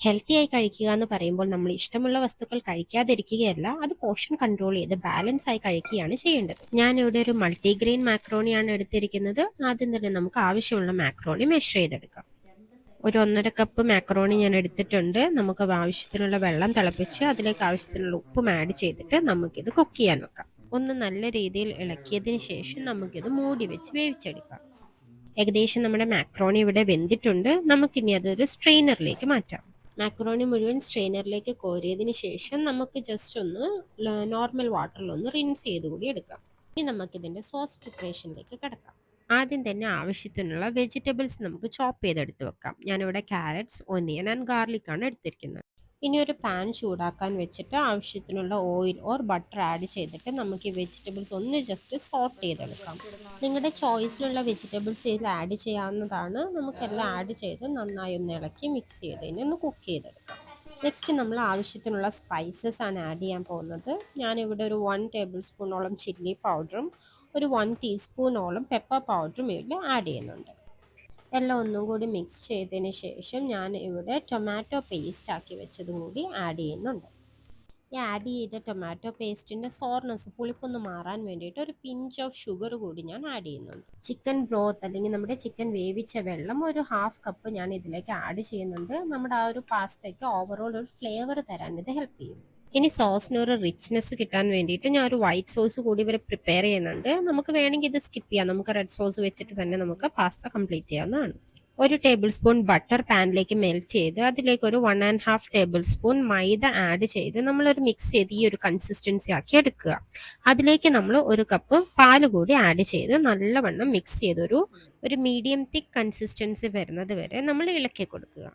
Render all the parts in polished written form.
Healthy ആയി കഴിക്കുക എന്ന് പറയുമ്പോൾ നമ്മൾ ഇഷ്ടമുള്ള വസ്തുക്കൾ കഴിക്കാതിരിക്കുകയല്ല, അത് പോർഷൻ കൺട്രോൾ ചെയ്ത് ബാലൻസ് ആയി കഴിക്കുകയാണ് ചെയ്യേണ്ടത്. ഞാൻ ഇവിടെ ഒരു മൾട്ടിഗ്രെയിൻ മാക്രോണിയാണ് എടുത്തിരിക്കുന്നത്. ആദ്യം തന്നെ നമുക്ക് ആവശ്യമുള്ള മാക്രോണി മെഷർ ചെയ്തെടുക്കാം. ഒരു 1.5 കപ്പ് മാക്രോണി ഞാൻ എടുത്തിട്ടുണ്ട്. നമുക്ക് ആവശ്യത്തിനുള്ള വെള്ളം തിളപ്പിച്ച് അതിലേക്ക് ആവശ്യത്തിനുള്ള ഉപ്പും ആഡ് ചെയ്തിട്ട് നമുക്കിത് കുക്ക് ചെയ്യാൻ വെക്കാം. ഒന്ന് നല്ല രീതിയിൽ ഇളക്കിയതിന് ശേഷം നമുക്കിത് മൂടി വെച്ച് വേവിച്ചെടുക്കാം. ഏകദേശം നമ്മുടെ മാക്രോണി ഇവിടെ വെന്തിട്ടുണ്ട്. നമുക്കിനി അതൊരു സ്ട്രെയിനറിലേക്ക് മാറ്റാം. മാക്രോണി മുഴുവൻ സ്ട്രെയിനറിലേക്ക് കോരിയതിന് ശേഷം നമുക്ക് ജസ്റ്റ് ഒന്ന് നോർമൽ വാട്ടറിൽ ഒന്ന് റിൻസ് ചെയ്ത് കൂടി എടുക്കാം. ഇനി നമുക്കിതിൻ്റെ സോസ് പ്രിപ്പറേഷനിലേക്ക് കിടക്കാം. ആദ്യം തന്നെ ആവശ്യത്തിനുള്ള വെജിറ്റബിൾസ് നമുക്ക് ചോപ്പ് ചെയ്തെടുത്ത് വെക്കാം. ഞാനിവിടെ ക്യാരറ്റ്സ്, ഒനിയൻ ആൻഡ് ഗാർലിക് ആണ് എടുത്തിരിക്കുന്നത്. ഇനി ഒരു പാൻ ചൂടാക്കാൻ വെച്ചിട്ട് ആവശ്യത്തിനുള്ള ഓയിൽ ഓർ ബട്ടർ ആഡ് ചെയ്തിട്ട് നമുക്ക് ഈ വെജിറ്റബിൾസ് ഒന്ന് ജസ്റ്റ് സോട്ട് ചെയ്തെടുക്കാം. നിങ്ങളുടെ ചോയ്സിലുള്ള വെജിറ്റബിൾസ് ഇതിൽ ആഡ് ചെയ്യാവുന്നതാണ്. നമുക്കെല്ലാം ആഡ് ചെയ്ത് നന്നായി ഒന്ന് ഇളക്കി മിക്സ് ചെയ്തതിന് ഒന്ന് കുക്ക് ചെയ്തെടുക്കാം. നെക്സ്റ്റ് നമ്മൾ ആവശ്യത്തിനുള്ള സ്പൈസസ് ആണ് ആഡ് ചെയ്യാൻ പോകുന്നത്. ഞാനിവിടെ ഒരു 1 ടേബിൾ സ്പൂണോളം ചില്ലി പൗഡറും ഒരു 1 ടീസ്പൂണോളം പെപ്പർ പൗഡറും ഇതിൽ ആഡ് ചെയ്യുന്നുണ്ട്. എല്ലാം ഒന്നും കൂടി മിക്സ് ചെയ്തതിന് ശേഷം ഞാൻ ഇവിടെ ടൊമാറ്റോ പേസ്റ്റ് ആക്കി വെച്ചതും കൂടി ആഡ് ചെയ്യുന്നുണ്ട്. ഈ ആഡ് ചെയ്ത ടൊമാറ്റോ പേസ്റ്റിൻ്റെ സോർനെസ് പുളിപ്പൊന്ന് മാറാൻ വേണ്ടിയിട്ട് ഒരു പിഞ്ച് ഓഫ് ഷുഗർ കൂടി ഞാൻ ആഡ് ചെയ്യുന്നുണ്ട്. ചിക്കൻ ബ്രോത്ത് അല്ലെങ്കിൽ നമ്മുടെ ചിക്കൻ വേവിച്ച വെള്ളം ഒരു 1/2 കപ്പ് ഞാൻ ഇതിലേക്ക് ആഡ് ചെയ്യുന്നുണ്ട്. നമ്മുടെ ആ ഒരു പാസ്തയ്ക്ക് ഓവറോൾ ഒരു ഫ്ലേവർ തരാൻ ഇത് ഹെൽപ്പ് ചെയ്യും. ഇനി സോസിന് ഒരു റിച്ച്നെസ് കിട്ടാൻ വേണ്ടിയിട്ട് ഞാൻ ഒരു വൈറ്റ് സോസ് കൂടി ഇവർ പ്രിപ്പയർ ചെയ്യുന്നുണ്ട്. നമുക്ക് വേണമെങ്കിൽ ഇത് സ്കിപ്പ് ചെയ്യാം. നമുക്ക് റെഡ് സോസ് വെച്ചിട്ട് തന്നെ നമുക്ക് പാസ്ത കംപ്ലീറ്റ് ചെയ്യാവുന്നതാണ്. ഒരു ടേബിൾ സ്പൂൺ ബട്ടർ പാനിലേക്ക് മെൽറ്റ് ചെയ്ത് അതിലേക്ക് ഒരു 1.5 ടേബിൾ സ്പൂൺ മൈദ ആഡ് ചെയ്ത് നമ്മളൊരു മിക്സ് ചെയ്ത് ഈ ഒരു കൺസിസ്റ്റൻസി ആക്കി എടുക്കുക. അതിലേക്ക് നമ്മൾ ഒരു കപ്പ് പാല് കൂടി ആഡ് ചെയ്ത് നല്ലവണ്ണം മിക്സ് ചെയ്തൊരു മീഡിയം തിക്ക് കൺസിസ്റ്റൻസി വരുന്നത് വരെ നമ്മൾ ഇളക്കി കൊടുക്കുക.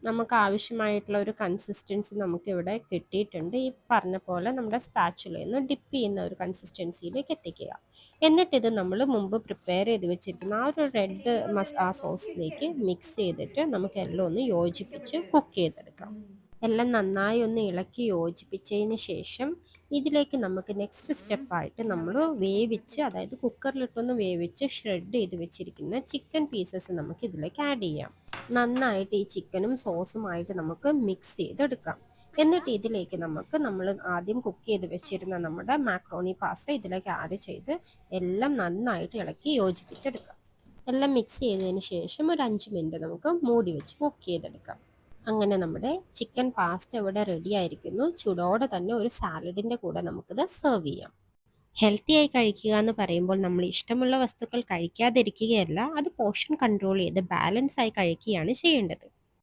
നമുക്ക് ആവശ്യമായിട്ടുള്ള ഒരു കൺസിസ്റ്റൻസി നമുക്കിവിടെ കിട്ടിയിട്ടുണ്ട്. ഈ പറഞ്ഞ പോലെ നമ്മുടെ സ്പാച്ചുലയിൽ നിന്ന് ഡിപ്പ് ചെയ്യുന്ന ഒരു കൺസിസ്റ്റൻസിയിലേക്ക് എത്തിക്കുക. എന്നിട്ടിത് നമ്മൾ മുമ്പ് പ്രിപ്പയർ ചെയ്ത് വെച്ചിരിക്കുന്ന ആ ഒരു റെഡ് സോസിലേക്ക് മിക്സ് ചെയ്തിട്ട് നമുക്ക് എല്ലാം ഒന്ന് യോജിപ്പിച്ച് കുക്ക് ചെയ്തെടുക്കാം. എല്ലാം നന്നായി ഒന്ന് ഇളക്കി യോജിപ്പിച്ചതിന് ശേഷം ഇതിലേക്ക് നമുക്ക് നെക്സ്റ്റ് സ്റ്റെപ്പായിട്ട് നമ്മൾ വേവിച്ച്, അതായത് കുക്കറിലിട്ടൊന്ന് വേവിച്ച് ഷ്രെഡ് ചെയ്ത് വെച്ചിരിക്കുന്ന ചിക്കൻ പീസസ് നമുക്ക് ഇതിലേക്ക് ആഡ് ചെയ്യാം. നന്നായിട്ട് ഈ ചിക്കനും സോസുമായിട്ട് നമുക്ക് മിക്സ് ചെയ്തെടുക്കാം. എന്നിട്ട് ഇതിലേക്ക് നമ്മൾ ആദ്യം കുക്ക് ചെയ്ത് വെച്ചിരുന്ന നമ്മുടെ മാക്രോണി പാസ്ത ഇതിലേക്ക് ആഡ് ചെയ്ത് എല്ലാം നന്നായിട്ട് ഇളക്കി യോജിപ്പിച്ചെടുക്കാം. എല്ലാം മിക്സ് ചെയ്തതിന് ശേഷം ഒരു 5 മിനിറ്റ് നമുക്ക് മൂടി വെച്ച് കുക്ക് ചെയ്തെടുക്കാം. അങ്ങനെ നമ്മുടെ ചിക്കൻ പാസ്ത ഇവിടെ റെഡി ആയിരിക്കുന്നു. ചൂടോടെ തന്നെ ഒരു സാലഡിൻ്റെ കൂടെ നമുക്കിത് സെർവ് ചെയ്യാം. ഹെൽത്തി ആയി കഴിക്കുക എന്ന് പറയുമ്പോൾ നമ്മൾ ഇഷ്ടമുള്ള വസ്തുക്കൾ കഴിക്കാതിരിക്കുകയല്ല, അത് പോർഷൻ കൺട്രോൾ ചെയ്ത് ബാലൻസ് ആയി കഴിക്കുകയാണ് ചെയ്യേണ്ടത്.